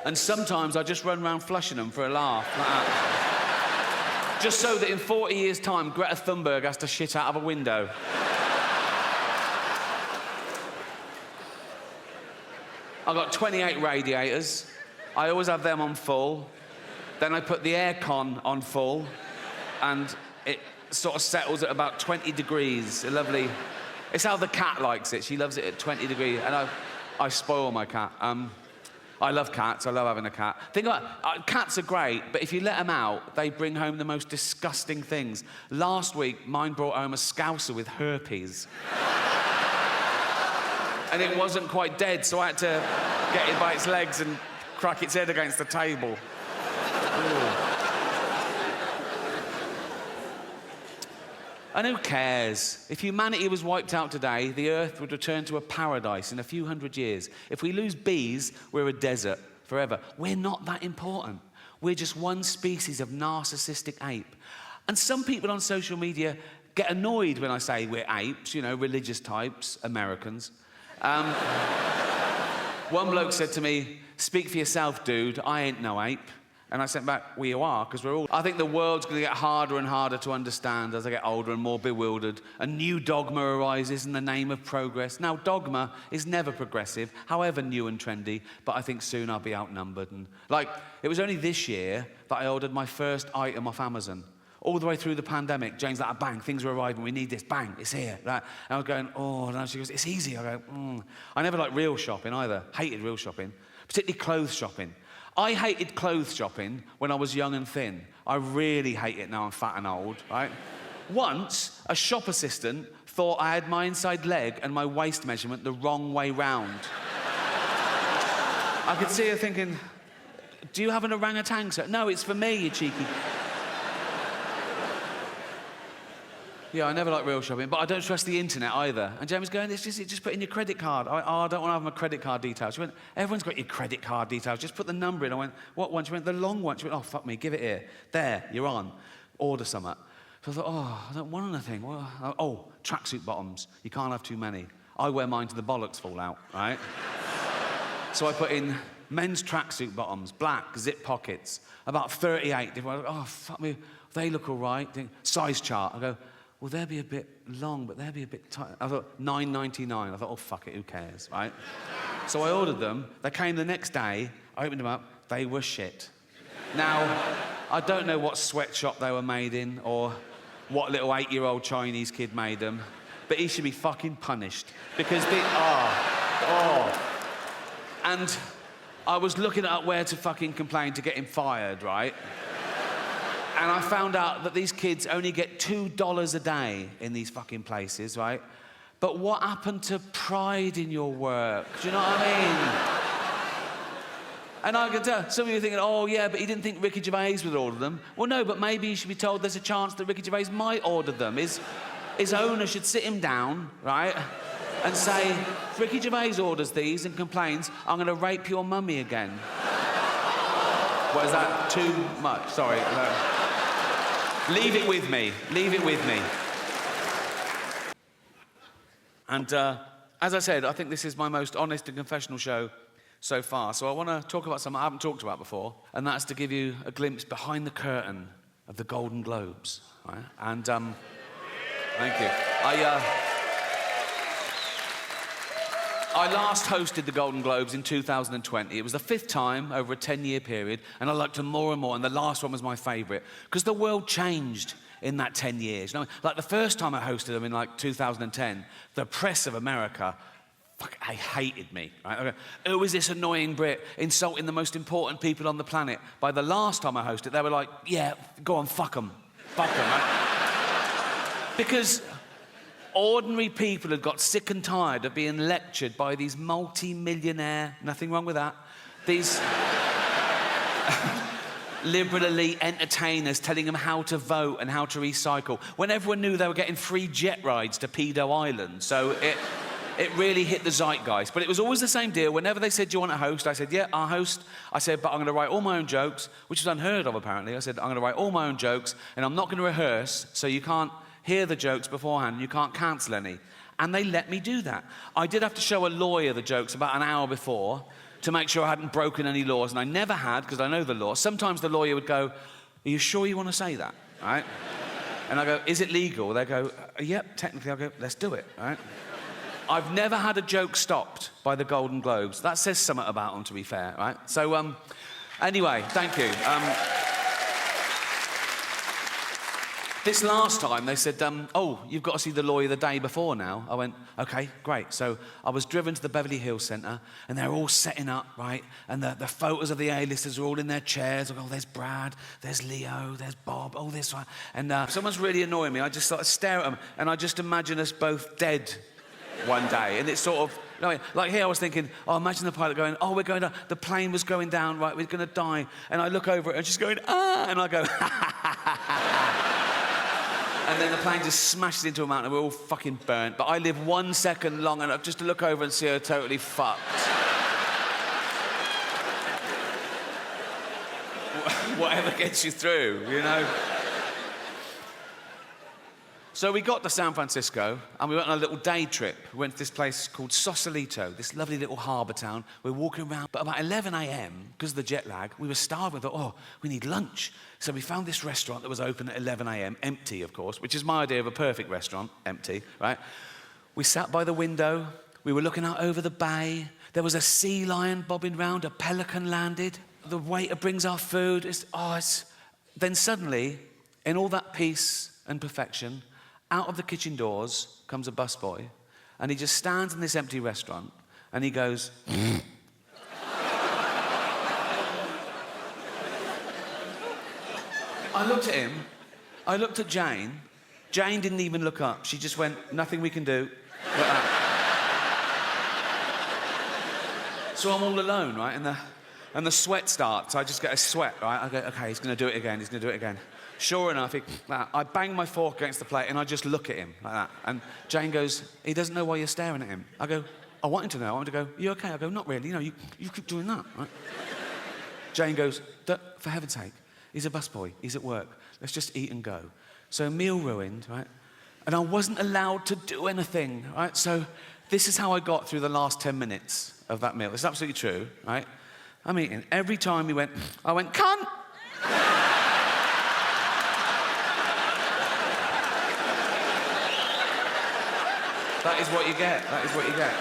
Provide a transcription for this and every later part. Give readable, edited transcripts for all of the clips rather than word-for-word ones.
And sometimes I just run around flushing them for a laugh, like that. Just so that in 40 years' time, Greta Thunberg has to shit out of a window. I've got 28 radiators. I always have them on full. Then I put the aircon on full, and it sort of settles at about 20 degrees. A lovely... It's how the cat likes it. She loves it at 20 degrees, and I spoil my cat. I love cats. I love having a cat. Think about it. Cats are great, but if you let them out, they bring home the most disgusting things. Last week, mine brought home a scouser with herpes. And it wasn't quite dead, so I had to get it by its legs and crack its head against the table. Ooh. And who cares? If humanity was wiped out today, the Earth would return to a paradise in a few hundred years. If we lose bees, we're a desert forever. We're not that important. We're just one species of narcissistic ape. And some people on social media get annoyed when I say we're apes, you know, religious types, Americans. One bloke said to me, "Speak for yourself, dude, I ain't no ape." And I said back, "Well, you are, because we're all..." I think the world's going to get harder and harder to understand as I get older and more bewildered. A new dogma arises in the name of progress. Now, dogma is never progressive, however new and trendy, but I think soon I'll be outnumbered. And, like, it was only this year that I ordered my first item off Amazon. All the way through the pandemic, Jane's like, bang, things are arriving, we need this, bang, it's here. Like, and I was going, oh, and she goes, it's easy. I go, I never liked real shopping either. Hated real shopping, particularly clothes shopping. I hated clothes shopping when I was young and thin. I really hate it now I'm fat and old, right? Once, a shop assistant thought I had my inside leg and my waist measurement the wrong way round. I could see her thinking, do you have an orangutan, sir? No, it's for me, you cheeky... Yeah, I never like real shopping, but I don't trust the internet either. And Jamie's going, just put in your credit card. I don't want to have my credit card details. She went, everyone's got your credit card details. Just put the number in. I went, what one? She went, the long one. She went, oh, fuck me, give it here. There, you're on. Order something. So I thought, oh, I don't want anything. Oh, tracksuit bottoms. You can't have too many. I wear mine till the bollocks fall out, right? So I put in men's tracksuit bottoms, black, zip pockets, about 38 different. Oh, fuck me, they look all right. Size chart. I go, well, they'll be a bit long, but they'll be a bit tight. I thought, $9.99. I thought, oh, fuck it, who cares, right? So I ordered them. They came the next day. I opened them up. They were shit. Now, I don't know what sweatshop they were made in or what little 8-year-old Chinese kid made them, but he should be fucking punished because they... And I was looking at where to fucking complain to get him fired, right? And I found out that these kids only get $2 a day in these fucking places, right? But what happened to pride in your work? Do you know what I mean? And I can tell, some of you are thinking, oh, yeah, but he didn't think Ricky Gervais would order them. Well, no, but maybe you should be told there's a chance that Ricky Gervais might order them. His owner should sit him down, right, and say, if Ricky Gervais orders these and complains, I'm going to rape your mummy again. What, is that too much? Sorry. No. Leave it with me. Leave it with me. And as I said, I think this is my most honest and confessional show so far. So I want to talk about something I haven't talked about before, and that's to give you a glimpse behind the curtain of the Golden Globes. Right? And thank you. I last hosted the Golden Globes in 2020. It was the 5th time over a 10-year period, and I liked them more and more, and the last one was my favourite, because the world changed in that 10 years. You know, like the first time I hosted them in like 2010, the press of America, they hated me. Right? Who is this annoying Brit insulting the most important people on the planet? By the last time I hosted, they were like, yeah, go on, fuck them. Fuck them, right? Because ordinary people had got sick and tired of being lectured by these multi-millionaire, nothing wrong with that, these liberal elite entertainers telling them how to vote and how to recycle, when everyone knew they were getting free jet rides to Pedo Island. So it really hit the zeitgeist. But it was always the same deal. Whenever they said, do you want to host? I said, yeah, I'll host. I said, but I'm going to write all my own jokes, which is unheard of, apparently. I said, I'm going to write all my own jokes, and I'm not going to rehearse, so you can't hear the jokes beforehand, and you can't cancel any. And they let me do that. I did have to show a lawyer the jokes about an hour before, to make sure I hadn't broken any laws, and I never had, because I know the law. Sometimes the lawyer would go, are you sure you want to say that, right? And I go, is it legal? They go, yep, technically. I go, let's do it, right? I've never had a joke stopped by the Golden Globes. That says something about them, to be fair, right? So, anyway, thank you. This last time, they said, oh, you've got to see the lawyer the day before now. I went, OK, great. So I was driven to the Beverly Hills Centre, and they're all setting up, right? And the photos of the A-listers are all in their chairs. I go, oh, there's Brad, there's Leo, there's Bob, oh, this one. And someone's really annoying me. I just sort of stare at them, and I just imagine us both dead one day. And it's sort of, like here I was thinking, oh, imagine the pilot going, oh, we're going to, the plane was going down, right, we're going to die. And I look over it and she's going, ah, and I go, ha, ha, ha, ha, ha. And then the plane just smashes into a mountain and we're all fucking burnt. But I live 1 second long enough just to look over and see her totally fucked. Whatever gets you through, you know? So we got to San Francisco and we went on a little day trip. We went to this place called Sausalito, this lovely little harbour town. We're walking around, but about 11 a.m, because of the jet lag, we were starving. We thought, oh, we need lunch. So we found this restaurant that was open at 11 a.m, empty, of course, which is my idea of a perfect restaurant, empty, right? We sat by the window. We were looking out over the bay. There was a sea lion bobbing round. A pelican landed. The waiter brings our food. Then suddenly, in all that peace and perfection, out of the kitchen doors comes a busboy, and he just stands in this empty restaurant, and he goes, I looked at him, I looked at Jane. Jane didn't even look up. She just went, nothing we can do. Like that. So I'm all alone, right? And the sweat starts. I just get a sweat, right? I go, okay, he's going to do it again. He's going to do it again. Sure enough, I bang my fork against the plate and I just look at him like that. And Jane goes, he doesn't know why you're staring at him. I go, I want him to know. I want him to go, you okay? I go, not really. You keep doing that, right? Jane goes, for heaven's sake, he's a busboy. He's at work. Let's just eat and go. So meal ruined, right? And I wasn't allowed to do anything, right? So this is how I got through the last 10 minutes of that meal. It's absolutely true, right? I'm eating. Every time he went, I went, cunt! That is what you get. That is what you get.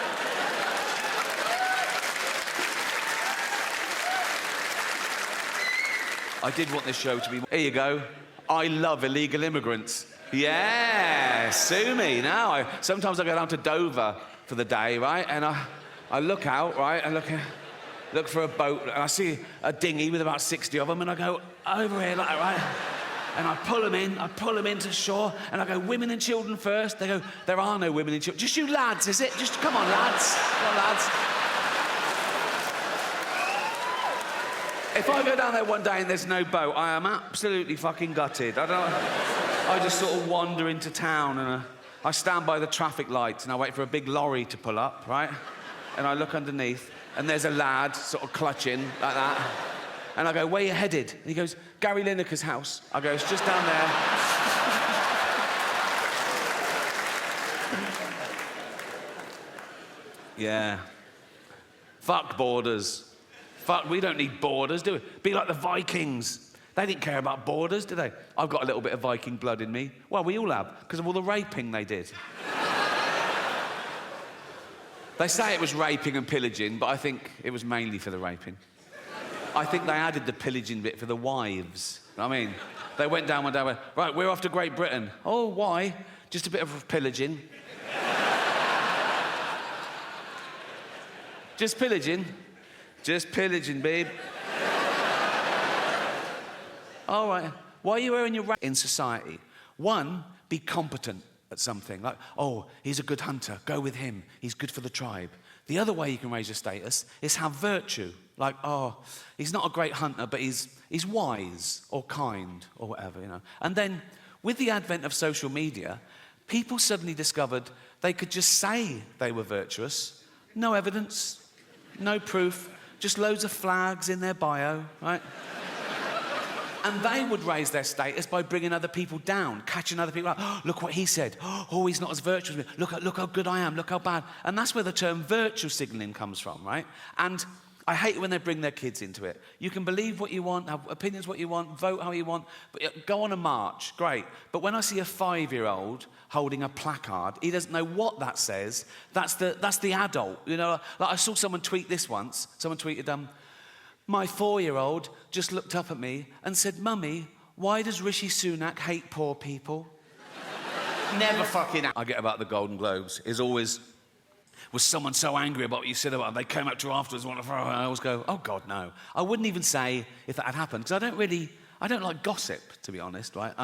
I did want this show to be... Here you go. I love illegal immigrants. Yeah, sue me now. Sometimes I go down to Dover for the day, right? And I look out, right? I look for a boat, and I see a dinghy with about 60 of them, and I go over here, like, right? And I pull them into shore, and I go, women and children first. They go, there are no women and children. Just you lads, is it? Just, come on, lads. Come on, lads. If I go down there one day and there's no boat, I am absolutely fucking gutted. I just sort of wander into town, and I stand by the traffic lights, and I wait for a big lorry to pull up, right? And I look underneath, and there's a lad sort of clutching like that. And I go, where you headed? And he goes, Gary Lineker's house. I go, it's just down there. Yeah. Fuck borders. Fuck, we don't need borders, do we? Be like the Vikings. They didn't care about borders, did they? I've got a little bit of Viking blood in me. Well, we all have, because of all the raping they did. They say it was raping and pillaging, but I think it was mainly for the raping. I think they added the pillaging bit for the wives. I mean, they went down one day and went, right, we're off to Great Britain. Oh, why? Just a bit of pillaging. Just pillaging. Just pillaging, babe. All right. Why are you wearing your in society? One, be competent at something. Like, oh, he's a good hunter. Go with him. He's good for the tribe. The other way you can raise your status is have virtue. Like, oh, he's not a great hunter, but he's wise or kind or whatever, you know. And then, with the advent of social media, people suddenly discovered they could just say they were virtuous. No evidence, no proof, just loads of flags in their bio, right? And they would raise their status by bringing other people down, catching other people out. Oh, look what he said. Oh, he's not as virtuous as me. Look how good I am. Look how bad. And that's where the term virtue signalling comes from, right? And I hate it when they bring their kids into it. You can believe what you want, have opinions what you want, vote how you want, but go on a march, great. But when I see a 5-year-old holding a placard, he doesn't know what that says. That's the adult, you know. Like I saw someone tweet this once. Someone tweeted, my 4-year-old just looked up at me and said, Mummy, why does Rishi Sunak hate poor people? Never fucking... I get about the Golden Globes is always... Was someone so angry about what you said about them, they came up to you afterwards and I always go, oh, God, no. I wouldn't even say if that had happened, because I don't like gossip, to be honest, right?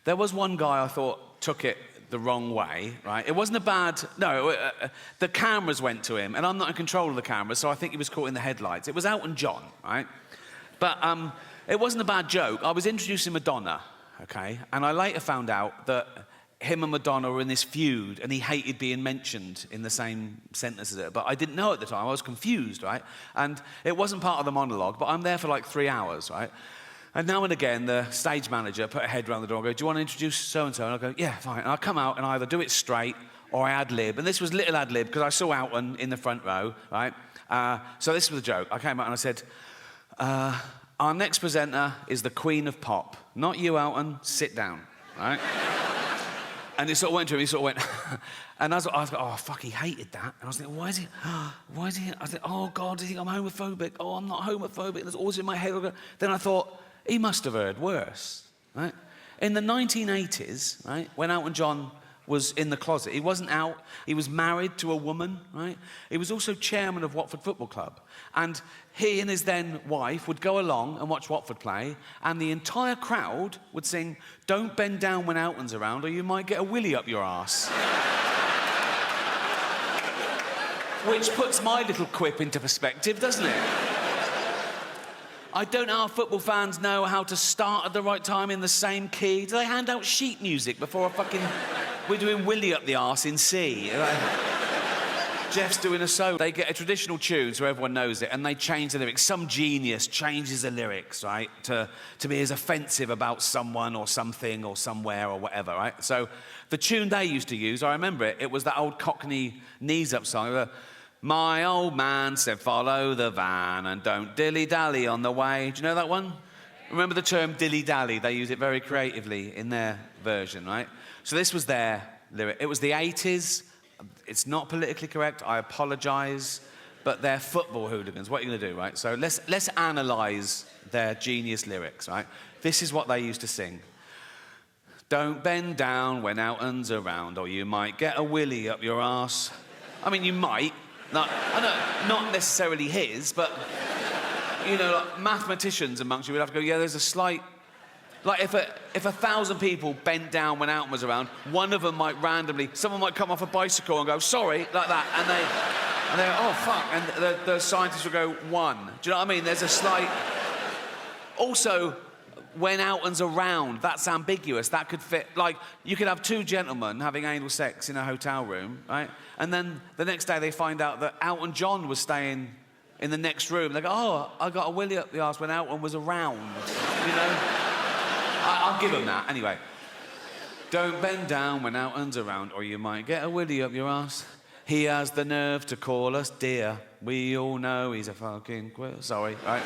There was one guy I thought took it the wrong way, right? It wasn't a bad... No, the cameras went to him, and I'm not in control of the cameras, so I think he was caught in the headlights. It was Elton John, right? But it wasn't a bad joke. I was introducing Madonna, okay? And I later found out that him and Madonna were in this feud, and he hated being mentioned in the same sentence as her. But I didn't know at the time. I was confused, right? And it wasn't part of the monologue, but I'm there for like 3 hours, right? And now and again, the stage manager put her head around the door and go, do you want to introduce so-and-so? And I go, yeah, fine. And I come out and I either do it straight or I ad-lib. And this was little ad-lib because I saw Elton in the front row, right? So this was a joke. I came out and I said, our next presenter is the Queen of Pop. Not you, Elton. Sit down, right? And it sort of went to him, he sort of went, and I was like, oh, fuck, he hated that. And I was thinking, why is he, I was like, oh, God, do you think I'm homophobic? Oh, I'm not homophobic. There's always in my head. Then I thought, he must have heard worse, right? In the 1980s, right, when Elton John was in the closet, he wasn't out, he was married to a woman, right? He was also chairman of Watford Football Club. And he and his then wife would go along and watch Watford play, and the entire crowd would sing, don't bend down when Elton's around or you might get a willy up your arse. Which puts my little quip into perspective, doesn't it? I don't know how football fans know how to start at the right time in the same key. Do they hand out sheet music before a fucking... We're doing Willy up the arse in C. Jeff's doing a solo. They get a traditional tune so everyone knows it, and they change the lyrics. Some genius changes the lyrics, right, to be as offensive about someone or something or somewhere or whatever, right? So the tune they used to use, I remember it, it was that old Cockney knees-up song. My old man said, follow the van and don't dilly-dally on the way. Do you know that one? Remember the term dilly-dally? They use it very creatively in their version, right? So this was their lyric. It was the 80s. It's not politically correct. I apologise. But they're football hooligans. What are you going to do, right? So let's analyse their genius lyrics, right? This is what they used to sing. Don't bend down when Elton's around or you might get a willy up your arse. I mean, you might. Not necessarily his, but, you know, like mathematicians amongst you would have to go, yeah, there's a slight... Like, if 1,000 people bent down when Elton was around, one of them might randomly... Someone might come off a bicycle and go, sorry, like that, and they oh, fuck, and the scientists will go, 1. Do you know what I mean? There's a slight... Also, when Elton's around, that's ambiguous. That could fit... Like, you could have 2 gentlemen having anal sex in a hotel room, right? And then the next day they find out that Elton John was staying in the next room. They go, oh, I got a willy up the arse when Elton was around, you know? I'll give him that. Anyway. Don't bend down when Elton's around or you might get a willy up your arse. He has the nerve to call us dear. We all know he's a fucking queer. Sorry, right?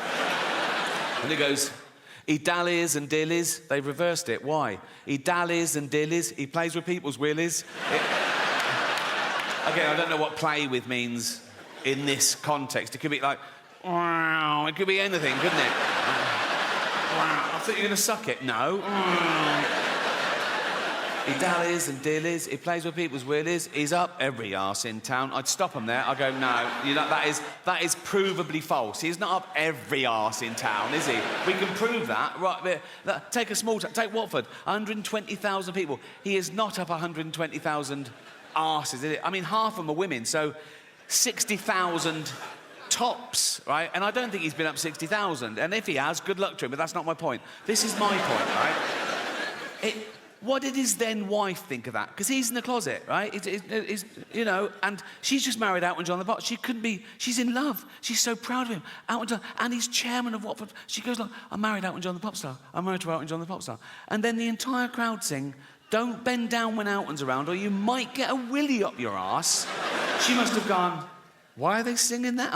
And he goes... He dallies and dillies. They've reversed it. Why? He dallies and dillies. He plays with people's willies. Again, I don't know what play with means in this context. It could be like, wow. It could be anything, couldn't it? Wow. I thought you were going to suck it. No. He dallies and dillies. He plays with people's willies. He's up every arse in town. I'd stop him there. I'd go, no, you know, that is provably false. He's not up every arse in town, is he? We can prove that. Right, take a small town. Take Watford. 120,000 people. He is not up 120,000 arses, is it? I mean, half of them are women, so 60,000 tops, right? And I don't think he's been up 60,000. And if he has, good luck to him, but that's not my point. This is my point, right? What did his then wife think of that? Because he's in the closet, right? You know, and she's just married Elton John the Pop. She couldn't be... She's in love. She's so proud of him. Elton John, and he's chairman of Watford. She goes, look, I'm married Elton John the Pop star. I'm married to Elton John the Pop star. And then the entire crowd sing, don't bend down when Elton's around or you might get a willy up your arse. She must have gone, why are they singing that?